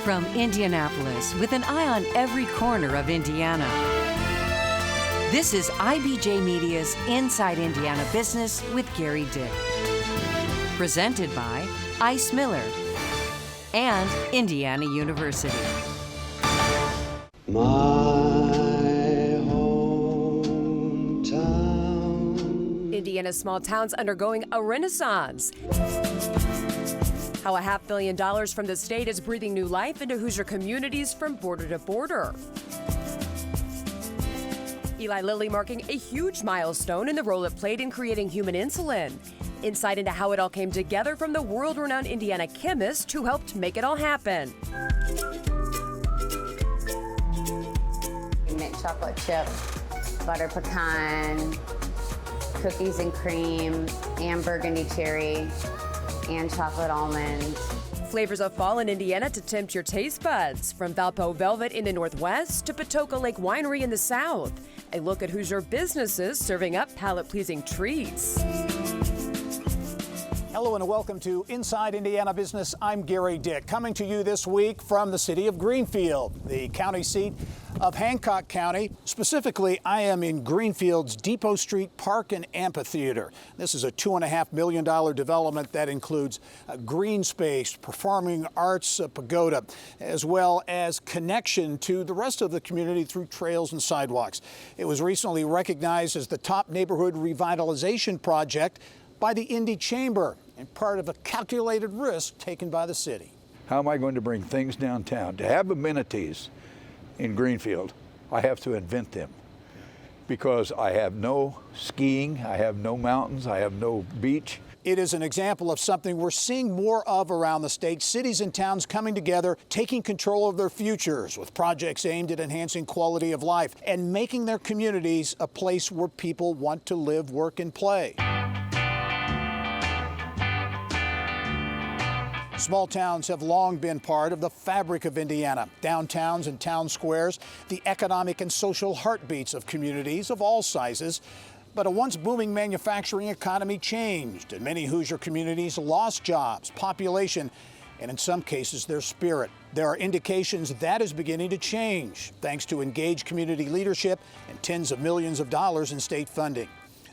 From Indianapolis, with an eye on every corner of Indiana. This is IBJ Media's Inside Indiana Business with Gerry Dick. Presented by Ice Miller and Indiana University. My hometown. Indiana's small towns undergoing a renaissance. How $500 million from the state is breathing new life into Hoosier communities from border to border. Eli Lilly marking a huge milestone in the role it played in creating human insulin. Insight into how it all came together from the world-renowned Indiana chemist who helped make it all happen. Mint chocolate chip, butter pecan, cookies and cream, and burgundy cherry, and chocolate almond. Flavors of fall in Indiana to tempt your taste buds, from Valpo Velvet in the Northwest to Patoka Lake Winery in the South. A look at Hoosier businesses serving up palate-pleasing treats. Hello and welcome to Inside Indiana Business. I'm Gerry Dick, coming to you this week from the city of Greenfield, the county seat of Hancock County. Specifically, I am in Greenfield's Depot Street Park and Amphitheater. This is a $2.5 million development that includes a green space, performing arts pagoda, as well as connection to the rest of the community through trails and sidewalks. It was recently recognized as the top neighborhood revitalization project by the Indy Chamber and part of a calculated risk taken by the city. How am I going to bring things downtown? To have amenities in Greenfield, I have to invent them, because I have no skiing, I have no mountains, I have no beach. It is an example of something we're seeing more of around the state, cities and towns coming together, taking control of their futures with projects aimed at enhancing quality of life and making their communities a place where people want to live, work, and play. Small towns have long been part of the fabric of Indiana. Downtowns and town squares, the economic and social heartbeats of communities of all sizes. But a once booming manufacturing economy changed, and many Hoosier communities lost jobs, population, and in some cases their spirit. There are indications that is beginning to change, thanks to engaged community leadership and tens of millions of dollars in state funding.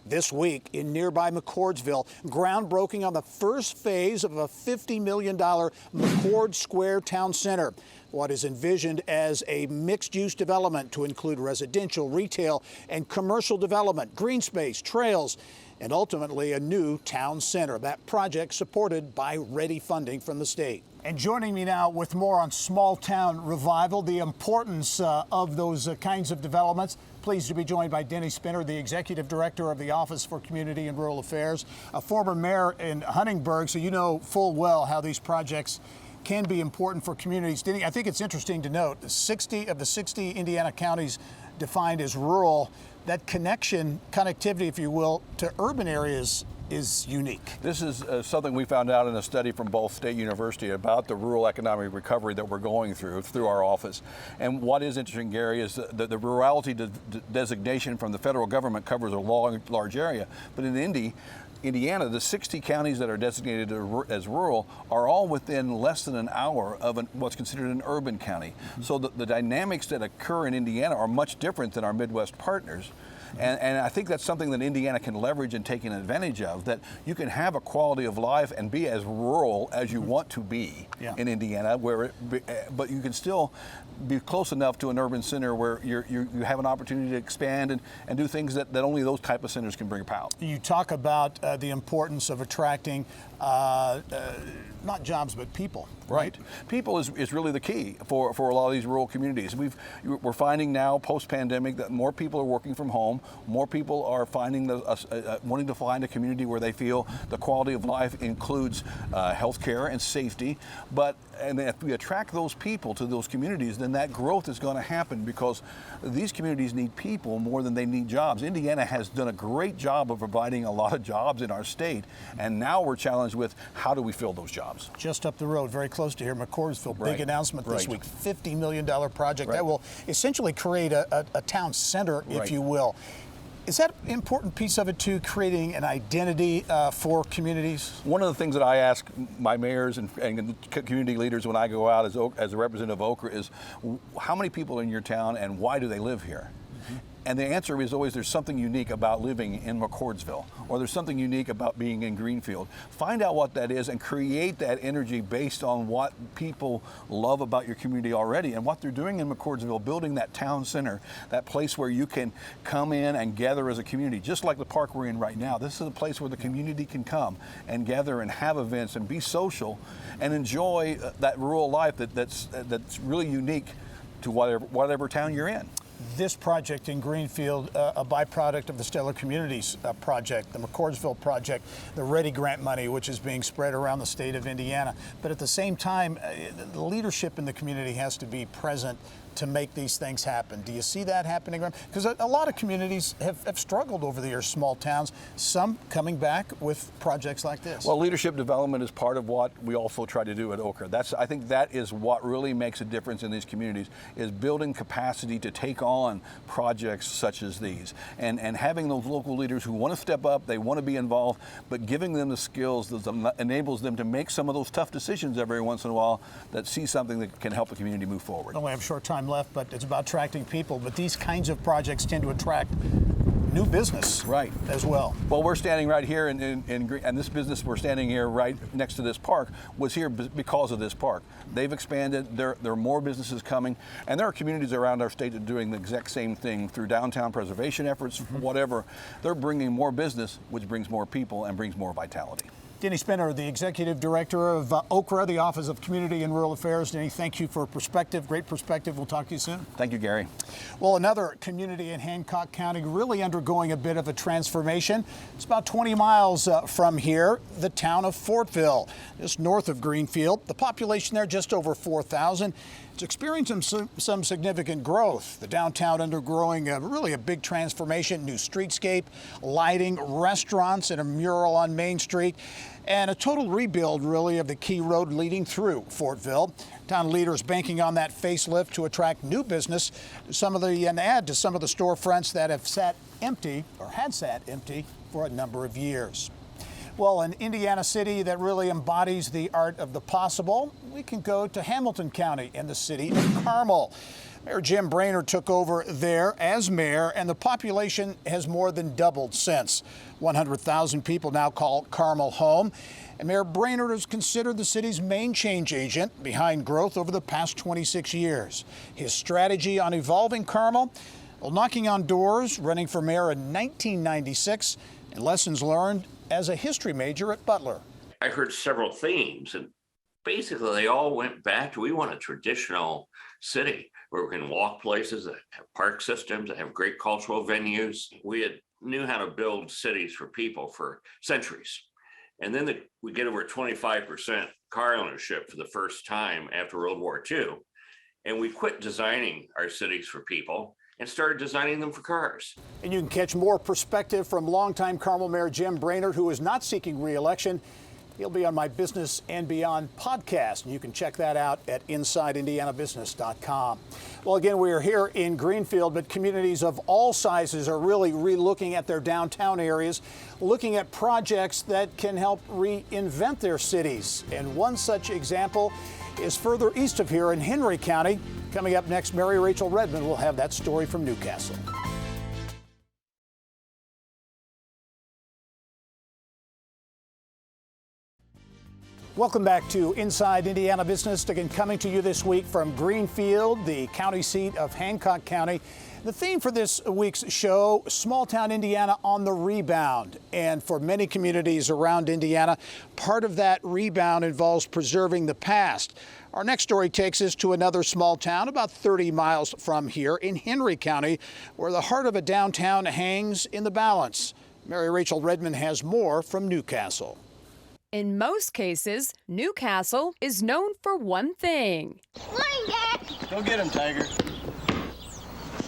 This week in nearby McCordsville, groundbreaking on the first phase of a $50 million McCord Square Town Center, what is envisioned as a mixed-use development to include residential, retail, and commercial development, green space, trails, and ultimately a new town center. That project supported by ready funding from the state. And joining me now with more on small town revival, the importance of those kinds of developments. Pleased to be joined by Denny, the Executive Director of the Office for Community and Rural Affairs, a former mayor in Huntingburg, so you know full well how these projects can be important for communities. Denny, I think it's interesting to note 60 of the 60 Indiana counties defined as rural. That connectivity, if you will, to urban areas is unique. This is something we found out in a study from both State University about the rural economic recovery that we're going through our office. And what is interesting, Gerry, is the rurality designation from the federal government covers a large area, but in Indiana, the 60 counties that are designated as rural are all within less than an hour of what's considered an urban county. Mm-hmm. So the dynamics that occur in Indiana are much different than our Midwest partners. And I think that's something that Indiana can leverage and take advantage of, that you can have a quality of life and be as rural as you want to be in Indiana, but you can still be close enough to an urban center where you have an opportunity to expand and do things that only those type of centers can bring about. You talk about the importance of attracting not jobs, but people. Right. People is really the key for a lot of these rural communities. We're finding now, post-pandemic, that more people are working from home. More people are finding wanting to find a community where they feel the quality of life includes health care and safety. And if we attract those people to those communities, then that growth is going to happen, because these communities need people more than they need jobs. Indiana has done a great job of providing a lot of jobs in our state, and now we're challenged with how do we fill those jobs. Just up the road, very close to here, McCordsville, big announcement this week, $50 million project that will essentially create a town center, if you will. Is that an important piece of it too, creating an identity for communities? One of the things that I ask my mayors and community leaders when I go out as a representative of Okra is, how many people are in your town and why do they live here? And the answer is always there's something unique about living in McCordsville, or there's something unique about being in Greenfield. Find out what that is and create that energy based on what people love about your community already and what they're doing in McCordsville, building that town center, that place where you can come in and gather as a community, just like the park we're in right now. This is a place where the community can come and gather and have events and be social and enjoy that rural life that's really unique to whatever town you're in. This project in Greenfield, a byproduct of the Stellar Communities project, the McCordsville project, the READY grant money, which is being spread around the state of Indiana. But at the same time, the leadership in the community has to be present to make these things happen. Do you see that happening? Because a lot of communities have struggled over the years, small towns, some coming back with projects like this. Well, leadership development is part of what we also try to do at Okra. I think that is what really makes a difference in these communities, is building capacity to take on projects such as these. And having those local leaders who want to step up, they want to be involved, but giving them the skills that enables them to make some of those tough decisions every once in a while that see something that can help the community move forward. We only have a short time left, but it's about attracting people. But these kinds of projects tend to attract new business, right, as well. Well, we're standing right here and this business we're standing here right next to this park was here because of this park. They've expanded. There are more businesses coming, and there are communities around our state that are doing the exact same thing through downtown preservation efforts, whatever. They're bringing more business, which brings more people and brings more vitality. Denny Spinner, the Executive Director of Okra, the Office of Community and Rural Affairs. Denny, thank you for perspective, great perspective. We'll talk to you soon. Thank you, Gary. Well, another community in Hancock County really undergoing a bit of a transformation. It's about 20 miles from here, the town of Fortville, just north of Greenfield. The population there just over 4,000. It's experiencing some significant growth. The downtown undergoing really a big transformation, new streetscape, lighting, restaurants, and a mural on Main Street, and a total rebuild, really, of the key road leading through Fortville. Town leaders banking on that facelift to attract new business and add to some of the storefronts that have sat empty or had sat empty for a number of years. Well, an Indiana city that really embodies the art of the possible, we can go to Hamilton County and the city of Carmel. Mayor Jim Brainerd took over there as mayor, and the population has more than doubled since. 100,000 people now call Carmel home. And Mayor Brainerd is considered the city's main change agent behind growth over the past 26 years. His strategy on evolving Carmel, well, knocking on doors, running for mayor in 1996, and lessons learned as a history major at Butler. I heard several themes, and basically they all went back to, we want a traditional city where we can walk places that have park systems, that have great cultural venues. We knew how to build cities for people for centuries. And then we get over 25% car ownership for the first time after World War II. And we quit designing our cities for people and started designing them for cars. And you can catch more perspective from longtime Carmel Mayor Jim Brainerd, who is not seeking re-election. He'll be on my Business and Beyond podcast, and you can check that out at InsideIndianaBusiness.com. Well, again, we are here in Greenfield, but communities of all sizes are really re-looking at their downtown areas, looking at projects that can help reinvent their cities. And one such example is further east of here in Henry County. Coming up next, Mary Rachel Redmond will have that story from Newcastle. Welcome back to Inside Indiana Business. Again, coming to you this week from Greenfield, the county seat of Hancock County. The theme for this week's show, small town Indiana on the rebound. And for many communities around Indiana, part of that rebound involves preserving the past. Our next story takes us to another small town about 30 miles from here in Henry County, where the heart of a downtown hangs in the balance. Mary Rachel Redmond has more from Newcastle. In most cases, Newcastle is known for one thing. Go get him, Tiger.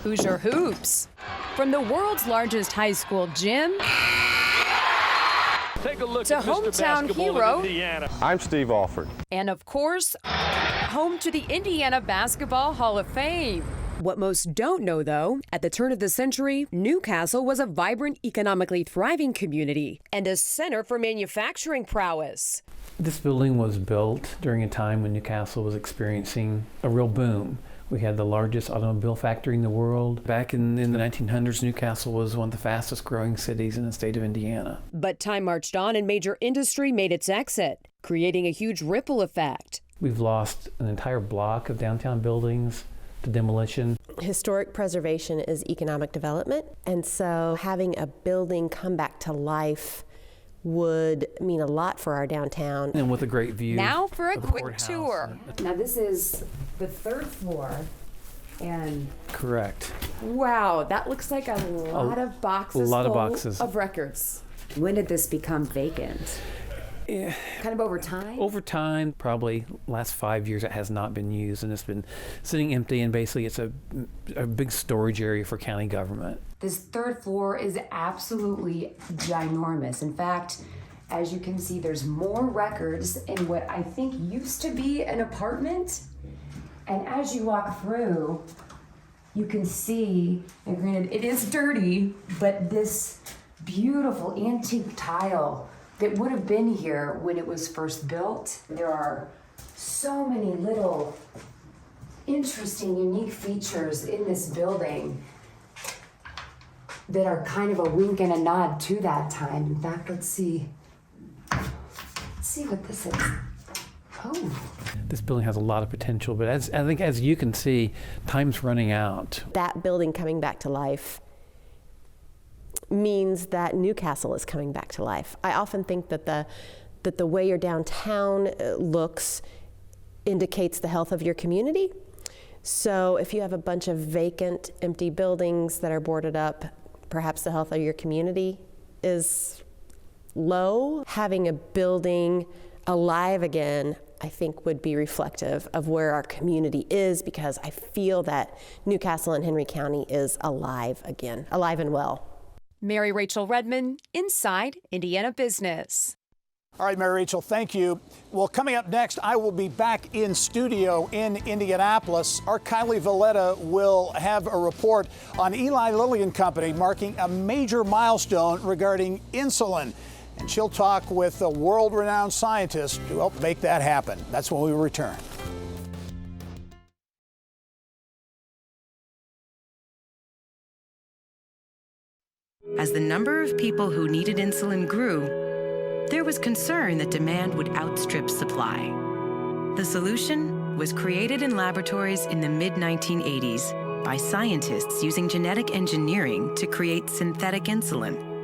Hoosier Hoops. From the world's largest high school gym Take a look to at Mr. hometown Basketball hero, in Indiana. I'm Steve Alford. and of course, home to the Indiana Basketball Hall of Fame. What most don't know, though, at the turn of the century, Newcastle was a vibrant, economically thriving community and a center for manufacturing prowess. This building was built during a time when Newcastle was experiencing a real boom. We had the largest automobile factory in the world. Back in the 1900s, Newcastle was one of the fastest growing cities in the state of Indiana. But time marched on and major industry made its exit, creating a huge ripple effect. We've lost an entire block of downtown buildings to demolition. Historic preservation is economic development, and so having a building come back to life would mean a lot for our downtown. And with a great view. Now for a quick courthouse. tour. Now this is the 3rd floor, and Correct. wow, that looks like a lot of boxes. A lot of full boxes of records. When did this become vacant? Kind of over time? Over time, probably last 5 years, it has not been used, and it's been sitting empty, and basically it's a big storage area for county government. This 3rd floor is absolutely ginormous. In fact, as you can see, there's more records in what I think used to be an apartment. And as you walk through, you can see, and granted, it is dirty, but this beautiful antique tile that would have been here when it was first built. There are so many little interesting, unique features in this building that are kind of a wink and a nod to that time. In fact, let's see what this is. Oh. This building has a lot of potential, but I think as you can see, time's running out. That building coming back to life means that Newcastle is coming back to life. I often think that the way your downtown looks indicates the health of your community. So if you have a bunch of vacant, empty buildings that are boarded up, perhaps the health of your community is low. Having a building alive again, I think, would be reflective of where our community is, because I feel that Newcastle and Henry County is alive again, alive and well. Mary Rachel Redmond, Inside Indiana Business. All right, Mary Rachel, thank you. Well, coming up next, I will be back in studio in Indianapolis. Our Kylie Valletta will have a report on Eli Lilly and Company marking a major milestone regarding insulin. And she'll talk with a world-renowned scientist to help make that happen. That's when we return. As the number of people who needed insulin grew, there was concern that demand would outstrip supply. The solution was created in laboratories in the mid-1980s by scientists using genetic engineering to create synthetic insulin.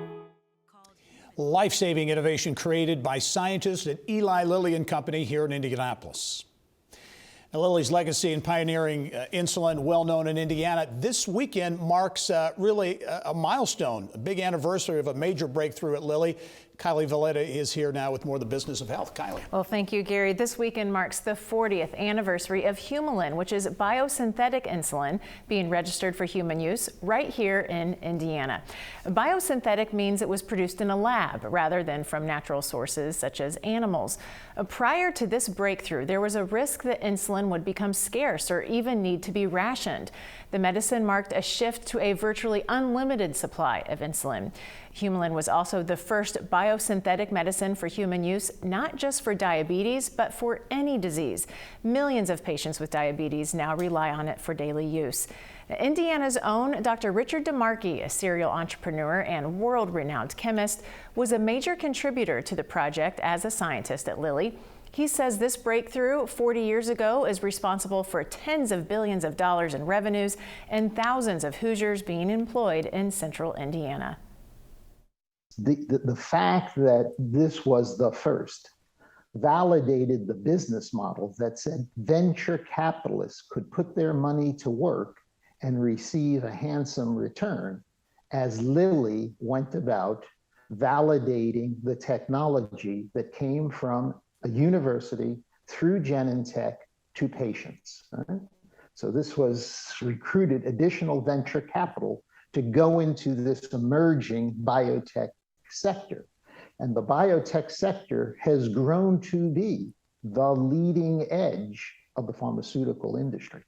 Life-saving innovation created by scientists at Eli Lilly and Company here in Indianapolis. Now, Lilly's legacy in pioneering insulin, well known in Indiana, this weekend marks really a milestone, a big anniversary of a major breakthrough at Lilly. Kylie Valletta is here now with more of the business of health. Kylie. Well, thank you, Gary. This weekend marks the 40th anniversary of Humulin, which is biosynthetic insulin being registered for human use right here in Indiana. Biosynthetic means it was produced in a lab rather than from natural sources such as animals. Prior to this breakthrough, there was a risk that insulin would become scarce or even need to be rationed. The medicine marked a shift to a virtually unlimited supply of insulin. Humulin was also the first biosynthetic medicine for human use, not just for diabetes, but for any disease. Millions of patients with diabetes now rely on it for daily use. Indiana's own Dr. Richard DeMarchi, a serial entrepreneur and world-renowned chemist, was a major contributor to the project as a scientist at Lilly. He says this breakthrough 40 years ago is responsible for tens of billions of dollars in revenues and thousands of Hoosiers being employed in central Indiana. The fact that this was the first validated the business model that said venture capitalists could put their money to work and receive a handsome return, as Lilly went about validating the technology that came from a university through Genentech to patients. Right? So this was recruited additional venture capital to go into this emerging biotech sector. And the biotech sector has grown to be the leading edge of the pharmaceutical industry.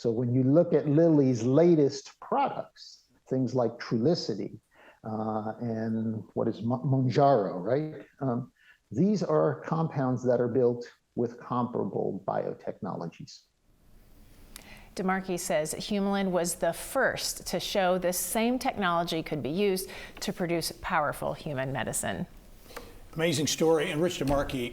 So when you look at Lilly's latest products, things like Trulicity and what is Mounjaro, right? These are compounds that are built with comparable biotechnologies. DeMarchi says Humulin was the first to show this same technology could be used to produce powerful human medicine. Amazing story. And Rich DeMarchi,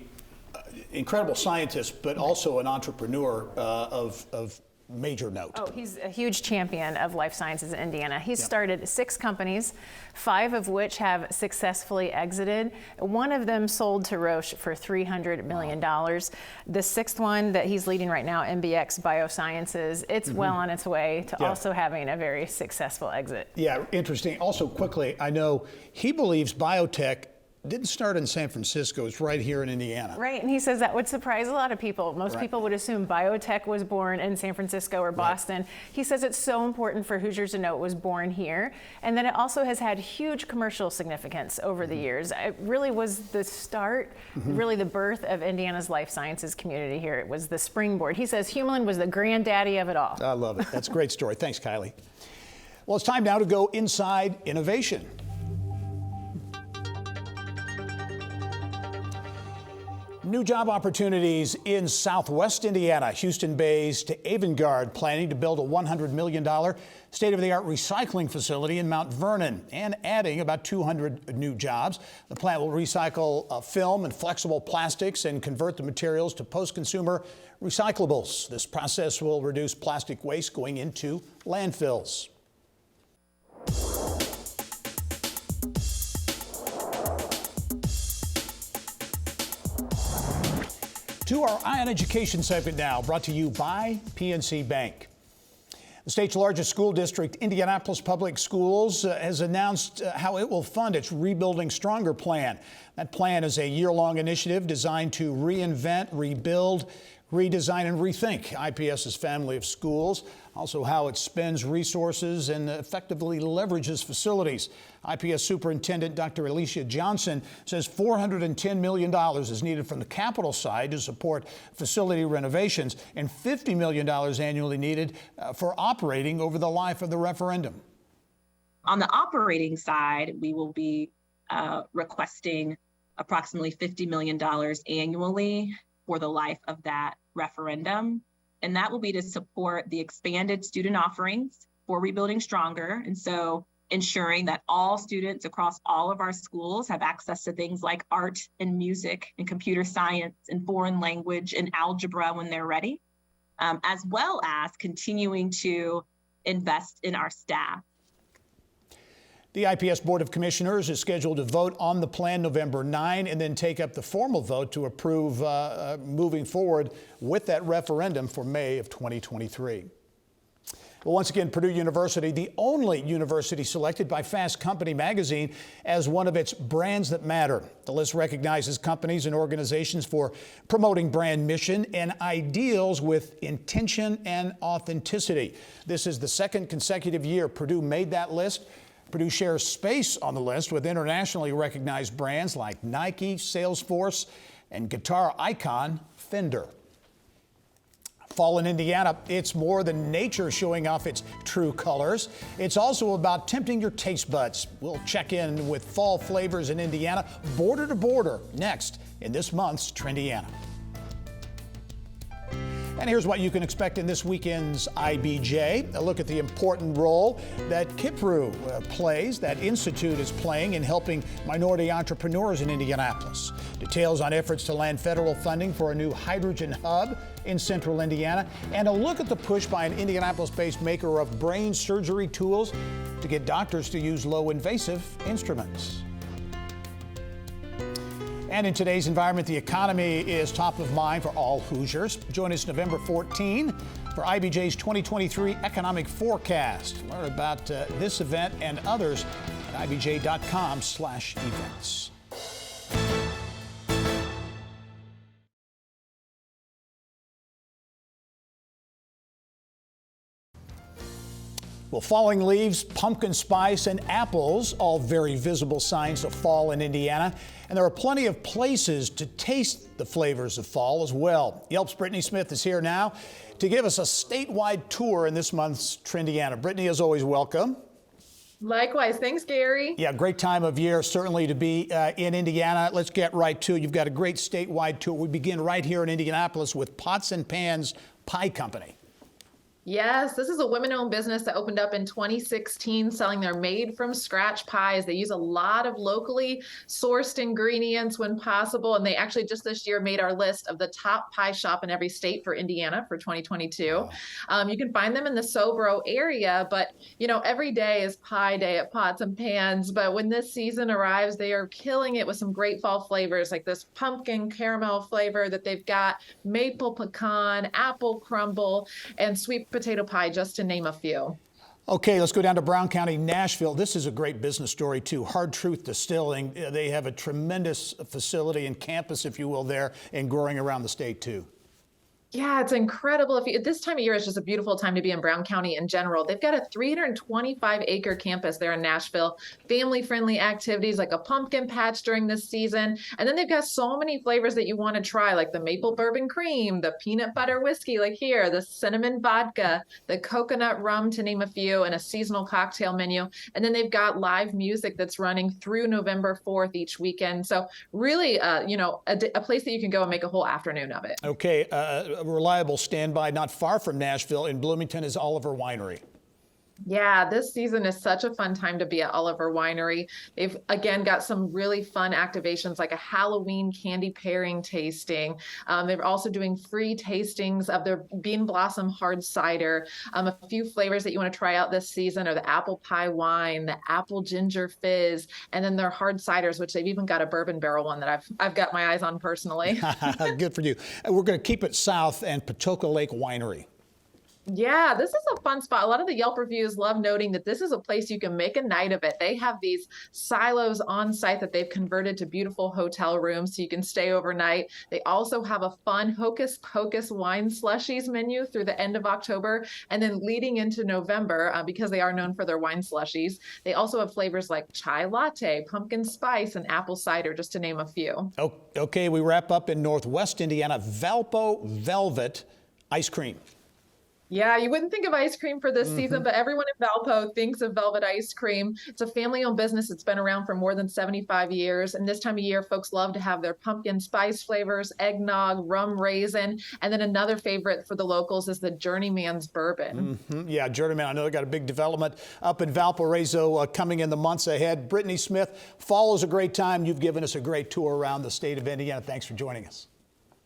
incredible scientist, but also an entrepreneur of major note. Oh, he's a huge champion of life sciences in Indiana. He's started 6 companies, 5 of which have successfully exited. One of them sold to Roche for $300 million. The 6th one that he's leading right now, MBX Biosciences, it's well on its way to also having a very successful exit. Yeah, interesting. Also, quickly, I know he believes biotech didn't start in San Francisco, it's right here in Indiana. Right, and he says that would surprise a lot of people. Most people would assume biotech was born in San Francisco or Boston. He says it's so important for Hoosiers to know it was born here, and that it also has had huge commercial significance over the years. It really was the start, really the birth of Indiana's life sciences community here. It was the springboard. He says Humulin was the granddaddy of it all. I love it. That's a great story. Thanks, Kylie. Well, it's time now to go inside innovation. New job opportunities in Southwest Indiana. Houston-based Avangard planning to build a $100 million state-of-the-art recycling facility in Mount Vernon and adding about 200 new jobs. The plant will recycle film and flexible plastics and convert the materials to post-consumer recyclables. This process will reduce plastic waste going into landfills. To our Eye on Education segment now, brought to you by PNC Bank. The state's largest school district, Indianapolis Public Schools, has announced how it will fund its Rebuilding Stronger plan. That plan is a year-long initiative designed to reinvent, rebuild, redesign, and rethink IPS's family of schools, also how it spends resources and effectively leverages facilities. IPS Superintendent Dr. Alicia Johnson says $410 million is needed from the capital side to support facility renovations and $50 million annually needed for operating over the life of the referendum. On the operating side, we will be requesting approximately $50 million annually for the life of that referendum. And that will be to support the expanded student offerings for Rebuilding Stronger. And so ensuring that all students across all of our schools have access to things like art and music and computer science and foreign language and algebra when they're ready, as well as continuing to invest in our staff. The IPS Board of Commissioners is scheduled to vote on the plan November 9 and then take up the formal vote to approve moving forward with that referendum for May of 2023. Well, once again, Purdue University, the only university selected by Fast Company magazine as one of its brands that matter. The list recognizes companies and organizations for promoting brand mission and ideals with intention and authenticity. This is the second consecutive year Purdue made that list. Purdue shares space on the list with internationally recognized brands like Nike, Salesforce, and guitar icon Fender. Fall in Indiana, it's more than nature showing off its true colors. It's also about tempting your taste buds. We'll check in with fall flavors in Indiana, border to border, next in this month's Trendiana. And here's what you can expect in this weekend's IBJ. A look at the important role that Kipru plays, that Institute is playing in helping minority entrepreneurs in Indianapolis. Details on efforts to land federal funding for a new hydrogen hub in central Indiana. And a look at the push by an Indianapolis-based maker of brain surgery tools to get doctors to use low-invasive instruments. And in today's environment, the economy is top of mind for all Hoosiers. Join us November 14 for IBJ's 2023 economic forecast. Learn about this event and others at ibj.com/events. Well, falling leaves, pumpkin spice, and apples, all very visible signs of fall in Indiana. And there are plenty of places to taste the flavors of fall as well. Yelp's Brittany Smith is here now to give us a statewide tour in this month's Trendiana. Brittany, as always, welcome. Likewise. Thanks, Gary. Yeah, great time of year, certainly, to be in Indiana. Let's get right to it. You've got a great statewide tour. We begin right here in Indianapolis with Pots and Pans Pie Company. Yes, this is a women-owned business that opened up in 2016, selling their made-from-scratch pies. They use a lot of locally sourced ingredients when possible, and they actually just this year made our list of the top pie shop in every state for Indiana for 2022. Wow. You can find them in the Sobro area, but you know, every day is pie day at Pots and Pans. But when this season arrives, they are killing it with some great fall flavors like this pumpkin caramel flavor that they've got, maple pecan, apple crumble, and sweet potato pie, just to name a few. Okay, let's go down to Brown County, Nashville. This is a great business story, too. Hard Truth Distilling. They have a tremendous facility and campus, if you will, there and growing around the state, too. Yeah, it's incredible. This time of year is just a beautiful time to be in Brown County in general. They've got a 325-acre campus there in Nashville, family-friendly activities like a pumpkin patch during this season. And then they've got so many flavors that you want to try, like the maple bourbon cream, the peanut butter whiskey, like here, the cinnamon vodka, the coconut rum, to name a few, and a seasonal cocktail menu. And then they've got live music that's running through November 4th each weekend. So really, a place that you can go and make a whole afternoon of it. Okay. A reliable standby not far from Nashville in Bloomington is Oliver Winery. Yeah, this season is such a fun time to be at Oliver Winery. They've, again, got some really fun activations like a Halloween candy pairing tasting. They're also doing free tastings of their Bean Blossom hard cider. A few flavors that you want to try out this season are the apple pie wine, the apple ginger fizz, and then their hard ciders, which they've even got a bourbon barrel one that I've got my eyes on personally. Good for you. We're going to keep it south and Patoka Lake Winery. Yeah, this is a fun spot. A lot of the Yelp reviews love noting that this is a place you can make a night of it. They have these silos on site that they've converted to beautiful hotel rooms so you can stay overnight. They also have a fun Hocus Pocus wine slushies menu through the end of October, and then leading into November, because they are known for their wine slushies. They also have flavors like chai latte, pumpkin spice, and apple cider, just to name a few. Okay, we wrap up in Northwest Indiana, Valpo Velvet Ice Cream. Yeah, you wouldn't think of ice cream for this season, but everyone in Valpo thinks of Velvet Ice Cream. It's a family-owned business. It's been around for more than 75 years. And this time of year, folks love to have their pumpkin spice flavors, eggnog, rum raisin. And then another favorite for the locals is the Journeyman's Bourbon. Yeah, Journeyman. I know they got a big development up in Valparaiso coming in the months ahead. Brittany Smith, fall is a great time. You've given us a great tour around the state of Indiana. Thanks for joining us.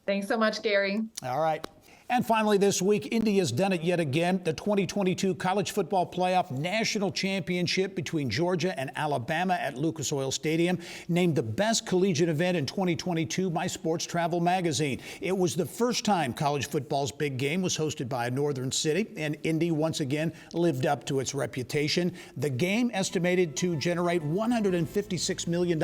Thanks so much, Gary. All right. And finally this week, India's done it yet again. The 2022 College Football Playoff National Championship between Georgia and Alabama at Lucas Oil Stadium, named the best collegiate event in 2022 by Sports Travel Magazine. It was the first time college football's big game was hosted by a northern city, and Indy once again lived up to its reputation. The game estimated to generate $156 million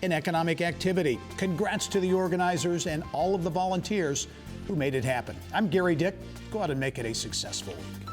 in economic activity. Congrats to the organizers and all of the volunteers who made it happen. I'm Gerry Dick. Go out and make it a successful week.